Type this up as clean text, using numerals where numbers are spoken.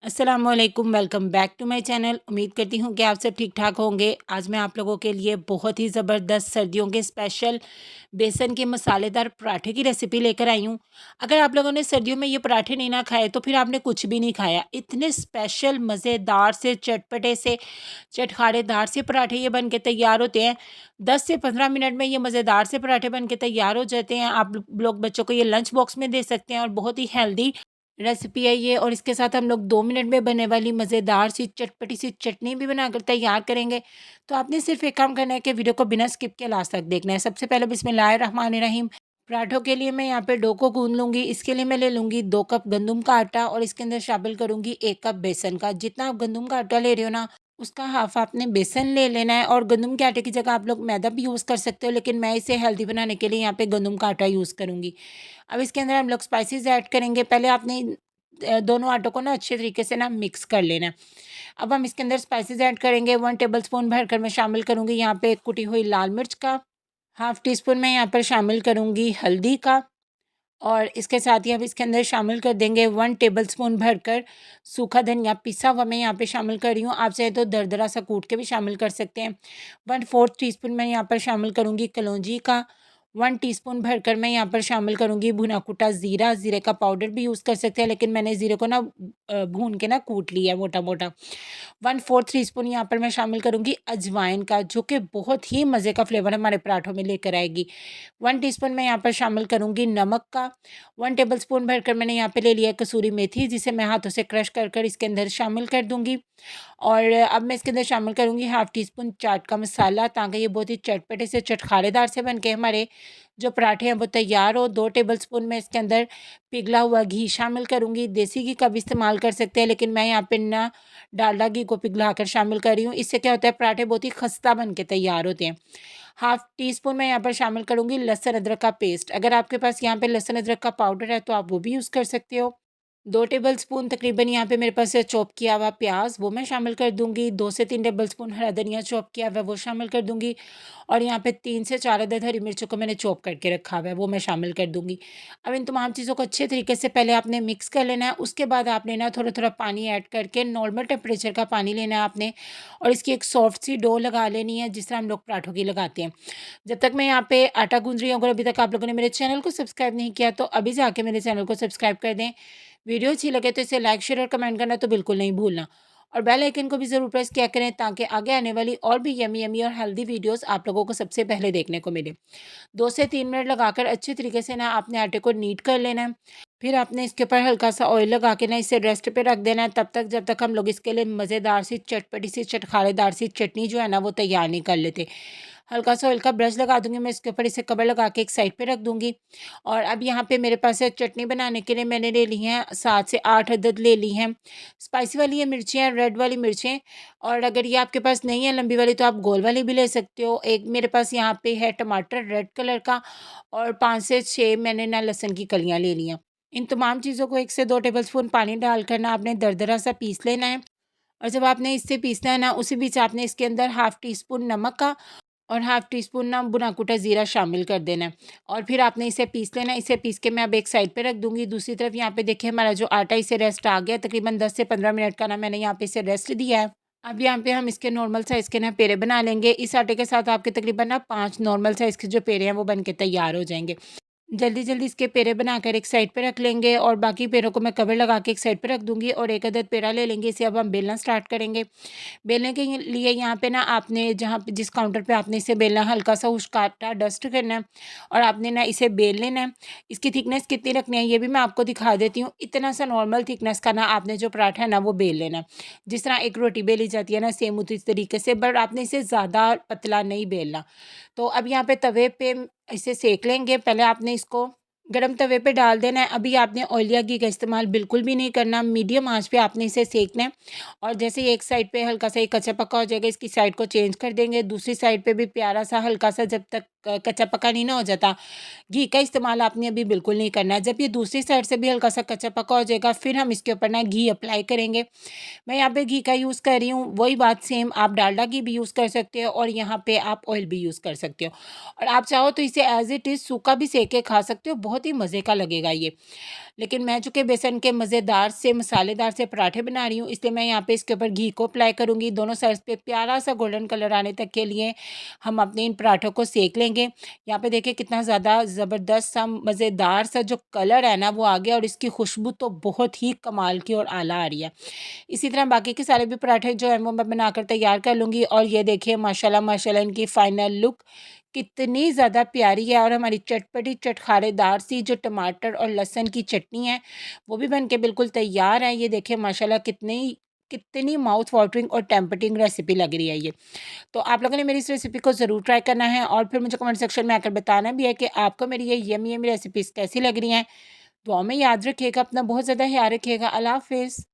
अस्सलामुअलैकुम, welcome back to my channel. उम्मीद करती हूँ कि आप सब ठीक ठाक होंगे। आज मैं आप लोगों के लिए बहुत ही ज़बरदस्त सर्दियों के स्पेशल बेसन के मसालेदार पराठे की रेसिपी लेकर आई हूँ। अगर आप लोगों ने सर्दियों में ये पराठे नहीं ना खाए तो फिर आपने कुछ भी नहीं खाया। इतने स्पेशल मज़ेदार से चटपटे से चटखारेदार से पराठे ये बन के तैयार होते हैं। 10 से 15 मिनट में ये मज़ेदार से पराठे बन के तैयार हो जाते हैं। आप लोग बच्चों को ये लंच बॉक्स में दे सकते हैं और बहुत ही हेल्दी रेसिपी है ये। और इसके साथ हम लोग 2 मिनट में बनने वाली मज़ेदार सी चटपटी सी चटनी भी बनाकर तैयार करेंगे। तो आपने सिर्फ़ एक काम करना है कि वीडियो को बिना स्किप के लास्ट तक देखना है। सबसे पहले बिस्मिल्लाहिर्रहमानिर्रहीम। पराठों के लिए मैं यहाँ पे डो को गूँध लूँगी। इसके लिए मैं ले लूँगी 2 कप गंदम का आटा और इसके अंदर शामिल करूँगी 1 कप बेसन का। जितना आप गंदम का आटा ले रहे हो ना, उसका हाफ़ आपने बेसन ले लेना है। और गंदम के आटे की जगह आप लोग मैदा भी यूज़ कर सकते हो, लेकिन मैं इसे हेल्दी बनाने के लिए यहाँ पे गंदम का आटा यूज़ करूँगी। अब इसके अंदर हम लोग स्पाइसेस ऐड करेंगे। पहले आपने दोनों आटों को ना अच्छे तरीके से ना मिक्स कर लेना है। अब हम इसके अंदर स्पाइसेस ऐड करेंगे। 1 टेबलस्पून भरकर मैं शामिल करूँगी यहाँ पे कुटी हुई लाल मिर्च का। हाफ़ टी स्पून मैं यहाँ पर शामिल करूँगी हल्दी का। और इसके साथ ही अब इसके अंदर शामिल कर देंगे 1 टेबलस्पून भरकर सूखा धनिया पिसा हुआ मैं यहाँ पे शामिल कर रही हूँ। आप चाहे तो दरदरा सा कूट के भी शामिल कर सकते हैं। 1/4 टीस्पून मैं यहाँ पर शामिल करूँगी कलौंजी का। 1 टीस्पून भरकर मैं यहाँ पर शामिल करूँगी भुना कुटा ज़ीरा। ज़ीरे का पाउडर भी यूज़ कर सकते हैं, लेकिन मैंने ज़ीरे को ना भून के ना कूट लिया है मोटा-मोटा। 1/4 टीस्पून यहाँ पर मैं शामिल करूँगी अजवाइन का, जो कि बहुत ही मज़े का फ्लेवर हमारे पराठों में लेकर आएगी। 1 टीस्पून मैं यहाँ पर शामिल करूँगी नमक का। 1 टेबलस्पून भरकर मैंने यहाँ पे ले लिया है कसूरी मेथी, जिसे मैं हाथों से क्रश कर कर इसके अंदर शामिल कर दूँगी। और अब मैं इसके अंदर शामिल करूँगी हाफ़ टी स्पून चाट का मसाला, ताकि ये बहुत ही चटपटे से चटखारेदार से बन के हमारे जो पराठे हैं वो तैयार हो। 2 टेबलस्पून मैं इसके अंदर पिघला हुआ घी शामिल करूँगी। देसी घी का भी इस्तेमाल कर सकते हैं, लेकिन मैं यहाँ पे ना डालडा घी को पिघलाकर शामिल कर रही हूँ। इससे क्या होता है, पराठे बहुत ही खस्ता बन के तैयार होते हैं। हाफ़ टी स्पून मैं यहाँ पर शामिल करूँगी लहसुन अदरक का पेस्ट। अगर आपके पास यहाँ पे लहसुन अदरक का पाउडर है तो आप वो भी यूज़ कर सकते हो। 2 टेबलस्पून तकरीबन यहाँ पे मेरे पास है चॉप किया हुआ प्याज, वो मैं शामिल कर दूँगी। 2 से 3 टेबलस्पून हरा धनिया चॉप किया हुआ है, वो शामिल कर दूँगी। और यहाँ पे 3 से 4 अदद हरी मिर्चों को मैंने चॉप करके रखा हुआ है, वो मैं शामिल कर दूँगी। अब इन तमाम चीज़ों को अच्छे तरीके से पहले आपने मिक्स कर लेना है। उसके बाद आपने ना थोड़ा-थोड़ा पानी ऐड करके नॉर्मल टेम्परेचर का पानी लेना है आपने, और इसकी एक सॉफ्ट सी डो लगा लेनी है, जिस तरह हम लोग पराठों की लगाते हैं। जब तक मैं यहाँ पे आटा गूँध रही हूँ, अगर अभी तक आप लोगों ने मेरे चैनल को सब्सक्राइब नहीं किया तो अभी जाके मेरे चैनल को सब्सक्राइब कर दें। वीडियो अच्छी लगे तो इसे लाइक, शेयर और कमेंट करना तो बिल्कुल नहीं भूलना। और बेल आइकन को भी ज़रूर प्रेस किया करें, ताकि आगे आने वाली और भी यमी यमी और हेल्दी वीडियोस आप लोगों को सबसे पहले देखने को मिले। 2 से 3 मिनट लगाकर अच्छे तरीके से ना आपने आटे को नीट कर लेना है। फिर आपने इसके ऊपर हल्का-सा ऑयल लगा के ना इसे रेस्ट पे रख देना है, तब तक जब तक हम लोग इसके लिए मज़ेदार सी चटपटी सी चटखारेदार सी चटनी जो है ना वो तैयार नहीं कर लेते। हल्का-सा ऑयल का ब्रश लगा दूँगी मैं इसके ऊपर, इसे कवर लगा के एक साइड पे रख दूँगी। और अब यहाँ पे मेरे पास है चटनी बनाने के लिए मैंने ले ली हैं 7 से 8 अदद ले ली हैं स्पाइसी वाली ये मिर्चियाँ, रेड वाली मिर्चें। और अगर ये आपके पास नहीं है लंबी वाली तो आप गोल वाली भी ले सकते हो। एक मेरे पास यहाँ पे है टमाटर रेड कलर का, और 5 से 6 मैंने ना लहसुन की कलियाँ ले ली हैं। इन तमाम चीज़ों को 1 से 2 टेबलस्पून पानी डालकर ना आपने दरदरा सा पीस लेना है। और जब आपने इससे पीसना है ना, उसी बीच आपने इसके अंदर हाफ़ टी स्पून नमक का और हाफ़ टी स्पून ना भुना कुटा ज़ीरा शामिल कर देना है। और फिर आपने इसे पीस लेना है। इसे पीस के मैं अब एक साइड पे रख दूँगी। दूसरी तरफ यहाँ पे देखिए हमारा जो आटा इसे रेस्ट आ गया, तकरीबन 10 से 15 मिनट का ना मैंने यहाँ पे इसे रेस्ट दिया है। अब यहाँ पे हम इसके नॉर्मल साइज़ के ना पेड़े बना लेंगे। इस आटे के साथ आपके तकरीबन ना 5 नॉर्मल साइज़ के जो पेड़े हैं वो बन के तैयार हो जाएँगे। जल्दी-जल्दी इसके पेड़े बनाकर एक साइड पे रख लेंगे, और बाकी पेड़ों को मैं कवर लगा के एक साइड पे रख दूँगी। और एक अदद पेड़ा ले लेंगे, इसे अब हम बेलना स्टार्ट करेंगे। बेलने के लिए यहाँ पे ना आपने जहाँ पे जिस काउंटर पे आपने इसे बेलना है, हल्का-सा उसका आटा डस्ट करना है और आपने ना इसे बेल लेना है। इसकी थिकनेस कितनी रखनी है ये भी मैं आपको दिखा देती हूँ। इतना सा नॉर्मल थिकनेस का ना आपने जो पराठा है ना वो बेल लेना है। जिस तरह एक रोटी बेली जाती है ना, सेम उसी तरीके से, बट आपने इसे ज़्यादा पतला नहीं बेलना। तो अब यहाँ पे तवे पे इसे सेक लेंगे। पहले आपने इसको गरम तवे पे डाल देना है। अभी आपने ऑयल या घी का इस्तेमाल बिल्कुल भी नहीं करना, मीडियम आँच पे आपने इसे सेकना है। और जैसे ही एक साइड पे हल्का सा ये कच्चा पक्का हो जाएगा, इसकी साइड को चेंज कर देंगे। दूसरी साइड पे भी प्यारा सा हल्का सा जब तक कच्चा पका नहीं ना हो जाता। घी का इस्तेमाल आपने अभी बिल्कुल नहीं करना है। जब ये दूसरी साइड से भी हल्का सा कच्चा पका हो जाएगा, फिर हम इसके ऊपर ना घी अप्लाई करेंगे। मैं यहाँ पे घी का यूज़ कर रही हूँ, वही बात सेम आप डालडा घी भी यूज़ कर सकते हो और यहाँ पे आप ऑयल भी यूज़ कर सकते हो। और आप चाहो तो इसे एज़ इट इज़ सूखा भी सेक के खा सकते हो, बहुत ही मज़े का लगेगा ये। लेकिन मैं चूँकि बेसन के मज़ेदार से मसालेदार से पराठे बना रही हूँ, इसलिए मैं यहाँ पे इसके ऊपर घी को अप्लाई करूँगी। दोनों साइड्स पे प्यारा सा गोल्डन कलर आने तक के लिए हम अपने इन पराठों को सेक लेंगे। यहाँ पे देखिए कितना ज़्यादा ज़बरदस्त सा मज़ेदार सा जो कलर है ना वो आ गया, और इसकी खुशबू तो बहुत ही कमाल की और आला आ रही है। इसी तरह बाकी के सारे भी पराठे जो हैं वो मैं बनाकर तैयार कर लूँगी। और ये देखिए माशाल्लाह माशाल्लाह इनकी फ़ाइनल लुक कितनी ज़्यादा प्यारी है। और हमारी चटपटी चटखारेदार सी जो टमाटर और लहसुन की चटनी है वो भी बन के बिल्कुल तैयार है। ये देखिए माशाल्लाह कितनी कितनी माउथ वाटरिंग और टेम्पटिंग रेसिपी लग रही है ये। तो आप लोगों ने मेरी इस रेसिपी को ज़रूर ट्राई करना है और फिर मुझे कमेंट सेक्शन में आकर बताना भी है कि आपको मेरी ये यमी यमी रेसिपीज़ कैसी लग रही हैं। दुआ में याद रखिएगा, अपना बहुत ज़्यादा ख्याल रखिएगा। अल्लाह हाफ़िज़।